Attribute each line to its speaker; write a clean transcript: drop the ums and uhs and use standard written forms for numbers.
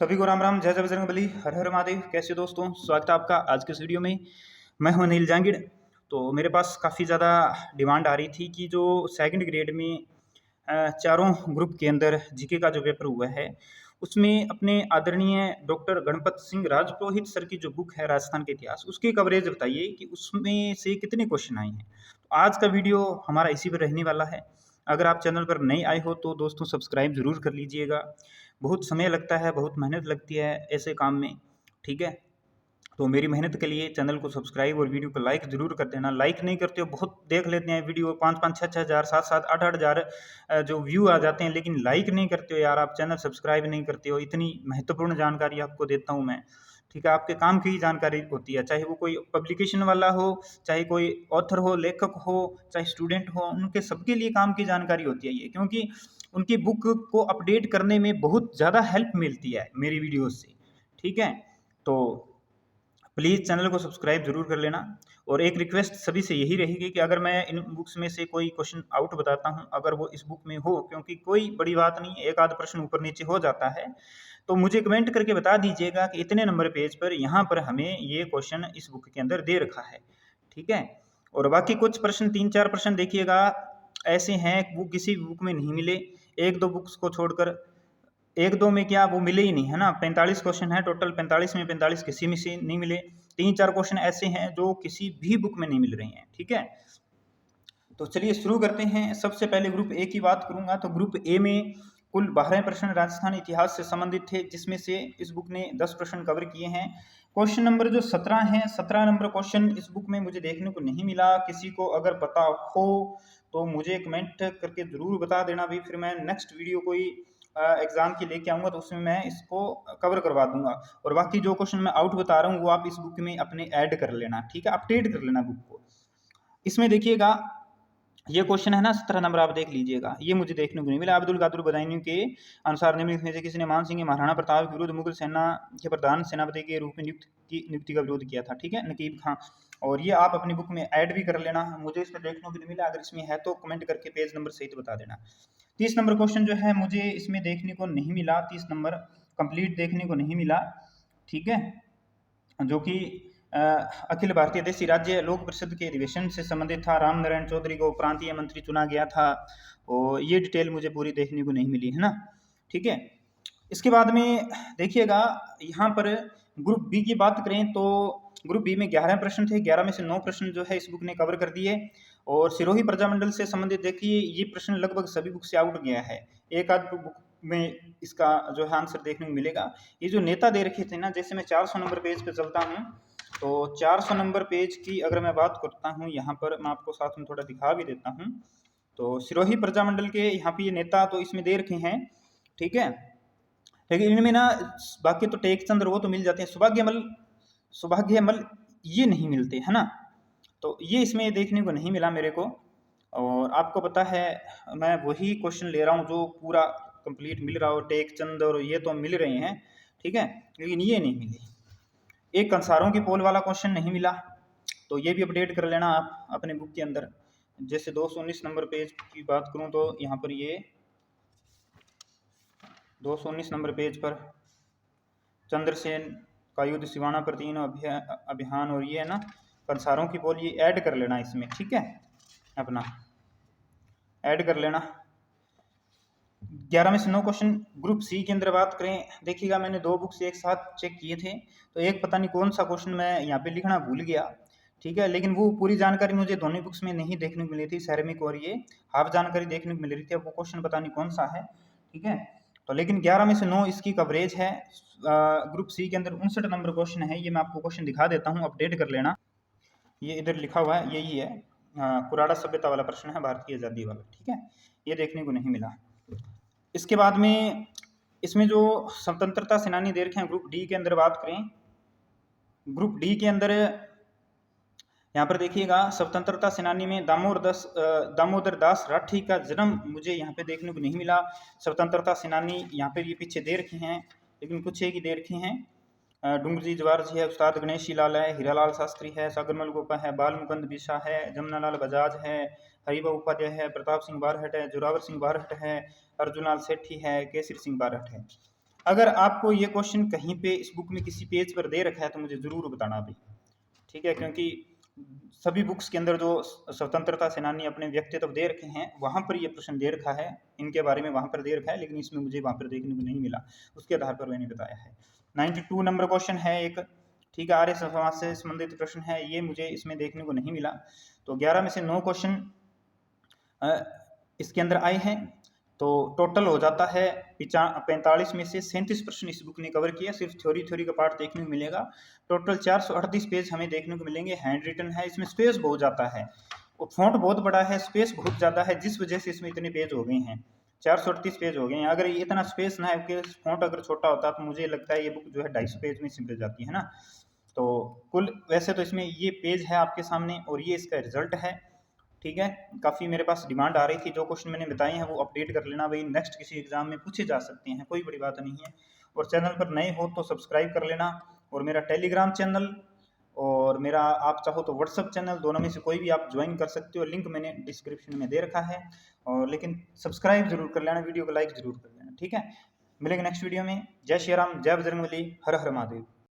Speaker 1: सभी को राम राम, जय जय बजरंगबली, हर हर महादेव। कैसे हो दोस्तों? स्वागत है आपका आज के इस वीडियो में। मैं हूं अनिल जांगिड़। तो मेरे पास काफ़ी ज़्यादा डिमांड आ रही थी कि जो सेकंड ग्रेड में चारों ग्रुप के अंदर जीके का जो पेपर हुआ है उसमें अपने आदरणीय डॉक्टर गणपत सिंह राजपुरोहित सर की जो बुक है राजस्थान के इतिहास, उसकी कवरेज बताइए कि उसमें से कितने क्वेश्चन आए हैं। तो आज का वीडियो हमारा इसी पर रहने वाला है। अगर आप चैनल पर नए आए हो तो दोस्तों सब्सक्राइब जरूर कर लीजिएगा। बहुत समय लगता है, बहुत मेहनत लगती है ऐसे काम में, ठीक है। तो मेरी मेहनत के लिए चैनल को सब्सक्राइब और वीडियो को लाइक जरूर कर देना। लाइक नहीं करते हो, बहुत देख लेते हैं वीडियो, 5-5, 6-6 हज़ार, 7-7, 8-8 हज़ार जो व्यू आ जाते हैं, लेकिन लाइक नहीं करते हो यार, आप चैनल सब्सक्राइब नहीं करते हो। इतनी महत्वपूर्ण जानकारी आपको देता हूँ मैं, ठीक है। आपके काम की ही जानकारी होती है, चाहे वो कोई पब्लिकेशन वाला हो, चाहे कोई ऑथर हो, लेखक हो, चाहे स्टूडेंट हो, उनके सबके लिए काम की जानकारी होती है ये, क्योंकि उनकी बुक को अपडेट करने में बहुत ज़्यादा हेल्प मिलती है मेरी वीडियोस से, ठीक है। तो प्लीज़ चैनल को सब्सक्राइब जरूर कर लेना। और एक रिक्वेस्ट सभी से यही रहेगी कि अगर मैं इन बुक्स में से कोई क्वेश्चन आउट बताता हूं, अगर वो इस बुक में हो, क्योंकि कोई बड़ी बात नहीं, एक आध प्रश्न ऊपर नीचे हो जाता है, तो मुझे कमेंट करके बता दीजिएगा कि इतने नंबर पेज पर यहाँ पर हमें ये क्वेश्चन इस बुक के अंदर दे रखा है, ठीक है। और बाकी कुछ प्रश्न, 3-4 प्रश्न देखिएगा ऐसे हैं वो किसी बुक में नहीं मिले, एक दो बुक्स को छोड़कर। एक दो में क्या, वो मिले ही नहीं, है ना। 45 क्वेश्चन है टोटल, 45 में 45 किसी में से नहीं मिले। 3-4 क्वेश्चन ऐसे हैं जो किसी भी बुक में नहीं मिल रहे हैं, ठीक है। तो चलिए शुरू करते हैं। सबसे पहले ग्रुप ए की बात करूंगा। तो ग्रुप ए में कुल 12 प्रश्न राजस्थान इतिहास से संबंधित थे, जिसमें से इस बुक ने 10 प्रश्न कवर किए हैं। क्वेश्चन नंबर जो 17 है, 17 नंबर क्वेश्चन इस बुक में मुझे देखने को नहीं मिला। किसी को अगर पता हो तो मुझे कमेंट करके जरूर बता देना भी, फिर मैं नेक्स्ट वीडियो कोई एग्जाम की लेके आऊंगा तो उसमें मैं इसको कवर करवा दूंगा। और बाकी जो क्वेश्चन मैं आउट बता रहा हूँ वो आप इस बुक में अपने ऐड कर लेना, ठीक है, अपडेट कर लेना बुक को। इसमें देखिएगा ये क्वेश्चन है ना, 17 नंबर, आप देख लीजिएगा, ये मुझे देखने को नहीं मिला। अब्दुल कादर बदायूं के अनुसार निम्नलिखित में से किसी ने मान सिंह महाराणा प्रताप के विरुद्ध मुगल सेना के प्रधान सेनापति के रूप में नियुक्ति का विरोध किया था, ठीक है, नकीब खां। और ये आप अपनी बुक में ऐड भी कर लेना। मुझे इसमें देखने को नहीं मिला, अगर इसमें है तो कमेंट करके पेज नंबर सहित बता देना। 30 नंबर क्वेश्चन जो है मुझे इसमें देखने को नहीं मिला, 30 नंबर कंप्लीट देखने को नहीं मिला, ठीक है, जो कि अखिल भारतीय देशी राज्य लोक परिषद के अधिवेशन से संबंधित था। राम नारायण चौधरी को प्रांतीय मंत्री चुना गया था, और ये डिटेल मुझे पूरी देखने को नहीं मिली, है ना, ठीक है। इसके बाद में देखिएगा यहाँ पर ग्रुप बी की बात करें तो ग्रुप बी में 11 प्रश्न थे, 11 में से 9 प्रश्न जो है इस बुक ने कवर कर दिए। और सिरोही प्रजामंडल से संबंधित देखिए ये प्रश्न लगभग सभी बुक से आउट गया है, एक आध बुक में इसका जो है आंसर देखने को मिलेगा। ये जो नेता दे रखे थे ना, जैसे मैं 400 नंबर पेज पे चलता हूँ, तो 400 नंबर पेज की अगर मैं बात करता हूँ, यहाँ पर मैं आपको साथ में थोड़ा दिखा भी देता हूँ। तो सिरोही प्रजामंडल के यहाँ पे ये नेता तो इसमें दे रखे हैं, ठीक है, लेकिन इनमें ना बाकी तो टेक चंद्र वो तो मिल जाते हैं, सौभाग्यमल ये नहीं मिलते, है ना। तो ये इसमें देखने को नहीं मिला मेरे को। और आपको पता है मैं वही क्वेश्चन ले रहा हूँ जो पूरा कंप्लीट मिल रहा हो, टेक चंद और ये तो मिल रहे हैं, ठीक है, लेकिन ये नहीं मिले। एक कंसारों की पोल वाला क्वेश्चन नहीं मिला, तो ये भी अपडेट कर लेना आप अपने बुक के अंदर। जैसे 219 नंबर पेज की बात करूं तो यहाँ पर ये 219 नंबर पेज पर चंद्रसेन का युद्ध सिवाना पर 3 अभियान, और ये है ना कंसारों की पोल, ये ऐड कर लेना इसमें, ठीक है, अपना ऐड कर लेना। 11 में से 9 क्वेश्चन ग्रुप सी के अंदर बात करें, देखिएगा मैंने 2 बुक्स एक साथ चेक किए थे, तो एक पता नहीं कौन सा क्वेश्चन मैं यहाँ पे लिखना भूल गया, ठीक है, लेकिन वो पूरी जानकारी मुझे दोनों बुक्स में नहीं देखने को मिली थी, सैरमिक और ये हाफ जानकारी देखने को मिल रही थी, अब वो क्वेश्चन पता नहीं कौन सा है, ठीक है। तो लेकिन 11 में से 9 इसकी कवरेज है। ग्रुप सी के अंदर 59 नंबर क्वेश्चन है, ये मैं आपको क्वेश्चन दिखा देता हूँ, अपडेट कर लेना। ये इधर लिखा हुआ है, यही है, कुराड़ा सभ्यता वाला प्रश्न है, भारतीय आज़ादी वाला, ठीक है, ये देखने को नहीं मिला। इसके बाद में इसमें जो स्वतंत्रता सेनानी दे रखे हैं ग्रुप डी के अंदर बात करें, ग्रुप डी के अंदर यहाँ पर देखिएगा स्वतंत्रता सेनानी में दामोदर दास राठी का जन्म मुझे यहाँ पे देखने को नहीं मिला। स्वतंत्रता सेनानी यहाँ पे ये पीछे दे रखे हैं, लेकिन कुछ एक ही दे रखे हैं। डूंगरजी जवार जी है, उस्ताद गणेशी लाल है, हीरालाल शास्त्री है, सागरमल गोपा है, बाल मुकुंद बिशा है, जमुनालाल बजाज है, हरिभा उपाध्याय है, प्रताप सिंह बारहट है, जोरावर सिंह बारहट है, अर्जुनलाल सेठी है, केसरी सिंह बारहट है। अगर आपको ये क्वेश्चन कहीं पे इस बुक में किसी पेज पर दे रखा है तो मुझे ज़रूर बताना भाई, ठीक है, क्योंकि सभी बुक्स के अंदर जो स्वतंत्रता सेनानी अपने व्यक्तित्व दे रखे हैं वहाँ पर ये प्रश्न दे रखा है, इनके बारे में वहाँ पर दे रखा है, लेकिन इसमें मुझे वहाँ पर देखने को नहीं मिला, उसके आधार पर मैंने बताया है। 92 नंबर क्वेश्चन है एक, ठीक है, आर्य समाज से संबंधित प्रश्न है, ये मुझे इसमें देखने को नहीं मिला। तो 11 में से 9 क्वेश्चन इसके अंदर आए हैं, तो टोटल हो जाता है 45 में से 37 प्रश्न इस बुक ने कवर किया। सिर्फ थ्योरी का पार्ट देखने को मिलेगा। टोटल 438 पेज हमें देखने को मिलेंगे। हैंड रिटन है, इसमें स्पेस बहुत जाता है, फॉन्ट बहुत बड़ा है, स्पेस बहुत ज़्यादा है, जिस वजह से इसमें इतने पेज हो गए हैं, 438 पेज हो गए हैं। अगर ये इतना स्पेस ना है कि फॉन्ट अगर छोटा होता तो मुझे लगता है ये बुक जो है 250 पेज में सिमट जाती है ना। तो कुल वैसे तो इसमें ये पेज है आपके सामने और ये इसका रिजल्ट है, ठीक है। काफ़ी मेरे पास डिमांड आ रही थी, जो क्वेश्चन मैंने बताए हैं वो अपडेट कर लेना भाई, नेक्स्ट किसी एग्जाम में पूछे जा सकते हैं, कोई बड़ी बात नहीं है। और चैनल पर नए हो तो सब्सक्राइब कर लेना, और मेरा टेलीग्राम चैनल और मेरा आप चाहो तो व्हाट्सअप चैनल, दोनों में से कोई भी आप ज्वाइन कर सकते हो, लिंक मैंने डिस्क्रिप्शन में दे रखा है। और लेकिन सब्सक्राइब जरूर कर लेना, वीडियो को लाइक जरूर कर लेना, ठीक है। मिलेंगे नेक्स्ट वीडियो में। जय श्री राम, जय बजरंगबली, हर हर महादेव।